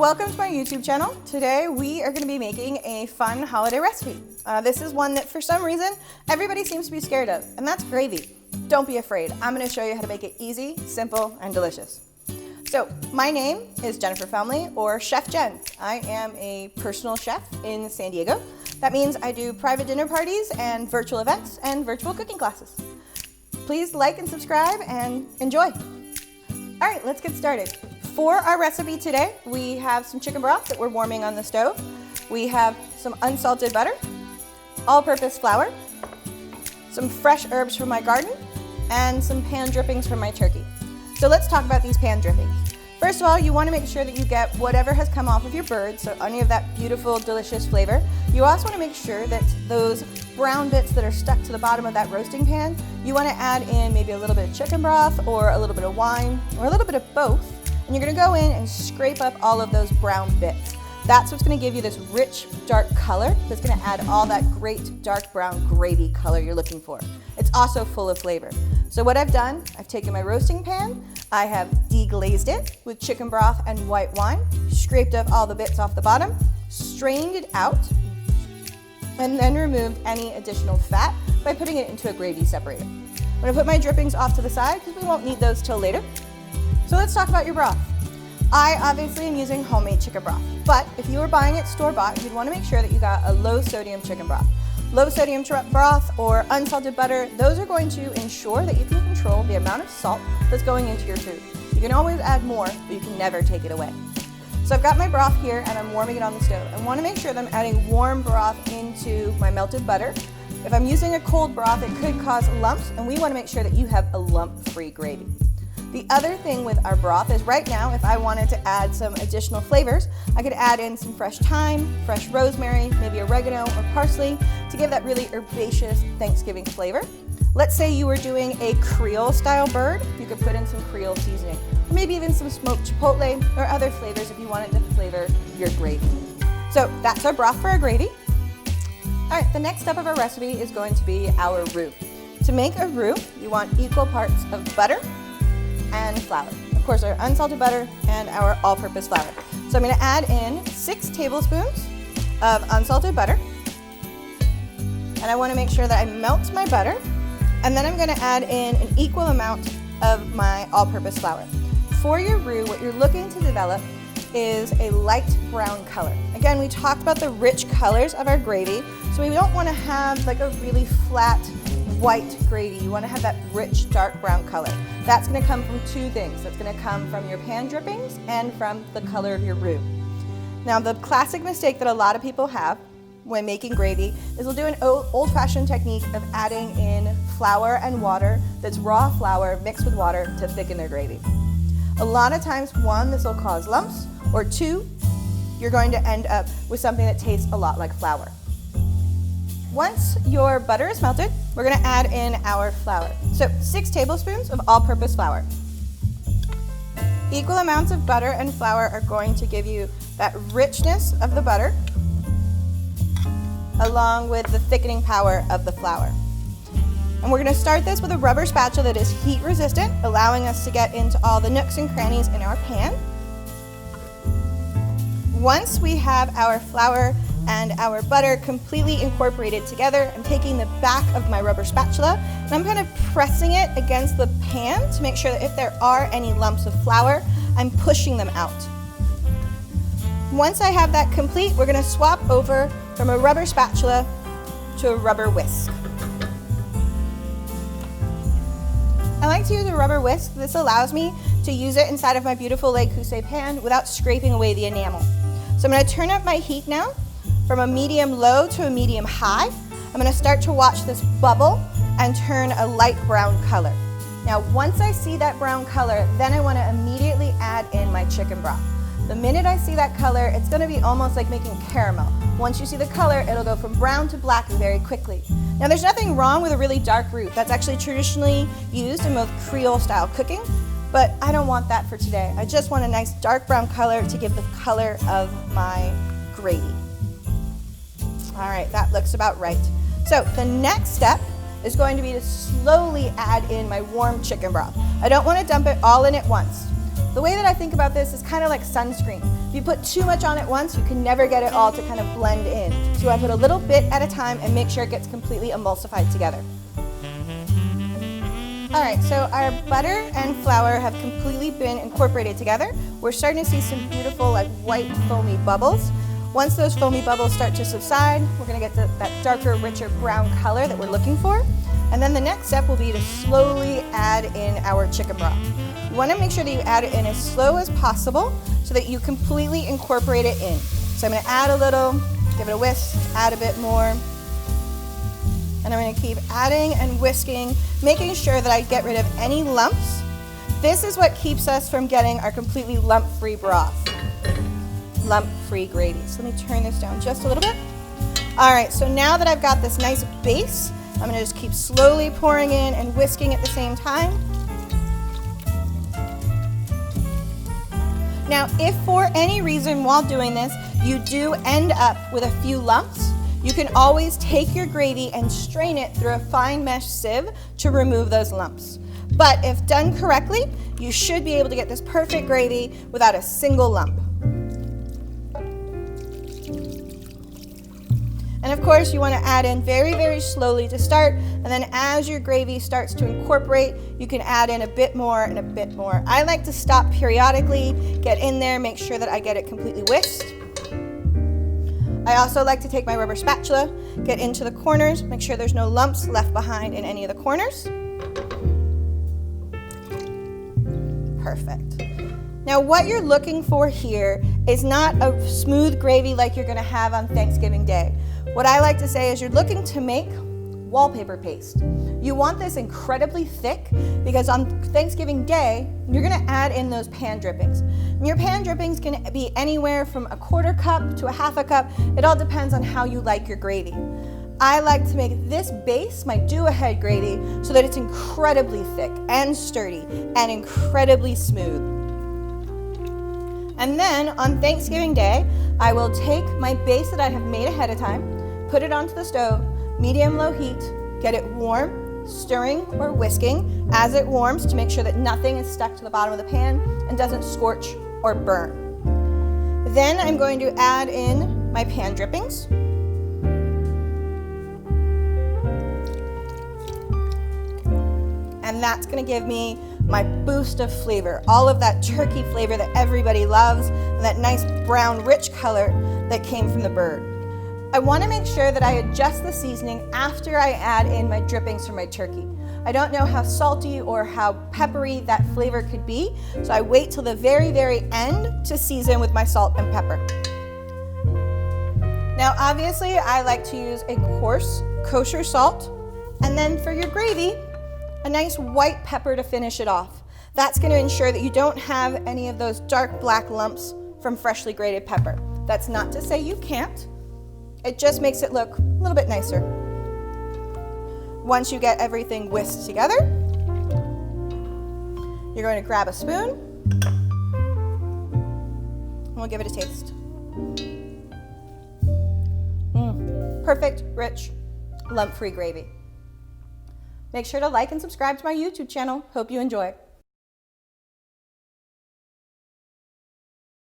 Welcome to my YouTube channel. Today we are going to be making a fun holiday recipe. This is one that for some reason everybody seems to be scared of, and that's gravy. Don't be afraid. I'm going to show you how to make it easy, simple, and delicious. So my name is Jennifer Family, or Chef Jen. I am a personal chef in San Diego. That means I do private dinner parties and virtual events and virtual cooking classes. Please like and subscribe and enjoy. All right, let's get started. For our recipe today, we have some chicken broth that we're warming on the stove. We have some unsalted butter, all-purpose flour, some fresh herbs from my garden, and some pan drippings from my turkey. So let's talk about these pan drippings. First of all, you want to make sure that you get whatever has come off of your bird, so any of that beautiful, delicious flavor. You also want to make sure that those brown bits that are stuck to the bottom of that roasting pan, you want to add in maybe a little bit of chicken broth or a little bit of wine or a little bit of both. And you're going to go in and scrape up all of those brown bits. That's what's going to give you this rich, dark color that's going to add all that great dark brown gravy color you're looking for. It's also full of flavor. So what I've done, I've taken my roasting pan, I have deglazed it with chicken broth and white wine, scraped up all the bits off the bottom, strained it out, and then removed any additional fat by putting it into a gravy separator. I'm going to put my drippings off to the side because we won't need those till later. So let's talk about your broth. I obviously am using homemade chicken broth, but if you were buying it store-bought, you'd want to make sure that you got a low-sodium chicken broth. Low-sodium broth or unsalted butter, those are going to ensure that you can control the amount of salt that's going into your food. You can always add more, but you can never take it away. So I've got my broth here and I'm warming it on the stove. I want to make sure that I'm adding warm broth into my melted butter. If I'm using a cold broth, it could cause lumps, and we want to make sure that you have a lump-free gravy. The other thing with our broth is right now, if I wanted to add some additional flavors, I could add in some fresh thyme, fresh rosemary, maybe oregano or parsley to give that really herbaceous Thanksgiving flavor. Let's say you were doing a Creole style bird, you could put in some Creole seasoning, or maybe even some smoked chipotle or other flavors if you wanted to flavor your gravy. So that's our broth for our gravy. All right, the next step of our recipe is going to be our roux. To make a roux, you want equal parts of butter and flour. Of course, our unsalted butter and our all-purpose flour. So I'm going to add in 6 tablespoons of unsalted butter. And I want to make sure that I melt my butter. And then I'm going to add in an equal amount of my all-purpose flour. For your roux, what you're looking to develop is a light brown color. Again, we talked about the rich colors of our gravy, so we don't want to have like a really flat white gravy. You want to have that rich dark brown color. That's going to come from 2 things. That's going to come from your pan drippings and from the color of your roux. Now, the classic mistake that a lot of people have when making gravy is they'll do an old-fashioned technique of adding in flour and water that's raw flour mixed with water to thicken their gravy. A lot of times, 1, this will cause lumps, or 2, you're going to end up with something that tastes a lot like flour. Once your butter is melted, we're going to add in our flour. So 6 tablespoons of all-purpose flour. Equal amounts of butter and flour are going to give you that richness of the butter along with the thickening power of the flour. And we're going to start this with a rubber spatula that is heat resistant, allowing us to get into all the nooks and crannies in our pan. Once we have our flour and our butter completely incorporated together, I'm taking the back of my rubber spatula and I'm kind of pressing it against the pan to make sure that if there are any lumps of flour, I'm pushing them out. Once I have that complete, we're going to swap over from a rubber spatula to a rubber whisk. I like to use a rubber whisk. This allows me to use it inside of my beautiful Le Creuset pan without scraping away the enamel. So I'm going to turn up my heat now from a medium low to a medium high. I'm going to start to watch this bubble and turn a light brown color. Now, once I see that brown color, then I want to immediately add in my chicken broth. The minute I see that color, it's going to be almost like making caramel. Once you see the color, it'll go from brown to black very quickly. Now, there's nothing wrong with a really dark roux. That's actually traditionally used in most Creole style cooking, but I don't want that for today. I just want a nice dark brown color to give the color of my gravy. All right, that looks about right. So the next step is going to be to slowly add in my warm chicken broth. I don't want to dump it all in at once. The way that I think about this is kind of like sunscreen. If you put too much on at once, you can never get it all to kind of blend in. So I put a little bit at a time and make sure it gets completely emulsified together. All right, so our butter and flour have completely been incorporated together. We're starting to see some beautiful like white foamy bubbles. Once those foamy bubbles start to subside, we're gonna get that darker, richer brown color that we're looking for. And then the next step will be to slowly add in our chicken broth. You wanna make sure that you add it in as slow as possible so that you completely incorporate it in. So I'm gonna add a little, give it a whisk, add a bit more. And I'm gonna keep adding and whisking, making sure that I get rid of any lumps. This is what keeps us from getting our completely lump-free broth, lump-free gravy. So let me turn this down just a little bit. All right, so now that I've got this nice base, I'm gonna just keep slowly pouring in and whisking at the same time. Now, if for any reason while doing this, you do end up with a few lumps, you can always take your gravy and strain it through a fine mesh sieve to remove those lumps. But if done correctly, you should be able to get this perfect gravy without a single lump. And of course, you want to add in very, very slowly to start, and then as your gravy starts to incorporate, you can add in a bit more and a bit more. I like to stop periodically, get in there, make sure that I get it completely whisked. I also like to take my rubber spatula, get into the corners, make sure there's no lumps left behind in any of the corners. Perfect. Now what you're looking for here is not a smooth gravy like you're gonna have on Thanksgiving Day. What I like to say is you're looking to make wallpaper paste. You want this incredibly thick because on Thanksgiving Day, you're gonna add in those pan drippings. And your pan drippings can be anywhere from a 1/4 cup to a 1/2 cup. It all depends on how you like your gravy. I like to make this base my do-ahead gravy so that it's incredibly thick and sturdy and incredibly smooth. And then on Thanksgiving Day, I will take my base that I have made ahead of time, put it onto the stove, medium-low heat, get it warm, stirring or whisking as it warms to make sure that nothing is stuck to the bottom of the pan and doesn't scorch or burn. Then I'm going to add in my pan drippings. And that's gonna give me my boost of flavor, all of that turkey flavor that everybody loves, and that nice brown, rich color that came from the bird. I wanna make sure that I adjust the seasoning after I add in my drippings from my turkey. I don't know how salty or how peppery that flavor could be, so I wait till the very, very end to season with my salt and pepper. Now, obviously, I like to use a coarse kosher salt, and then for your gravy, a nice white pepper to finish it off. That's gonna ensure that you don't have any of those dark black lumps from freshly grated pepper. That's not to say you can't. It just makes it look a little bit nicer. Once you get everything whisked together, you're going to grab a spoon, and we'll give it a taste. Perfect, rich, lump-free gravy. Make sure to like and subscribe to my YouTube channel. Hope you enjoy.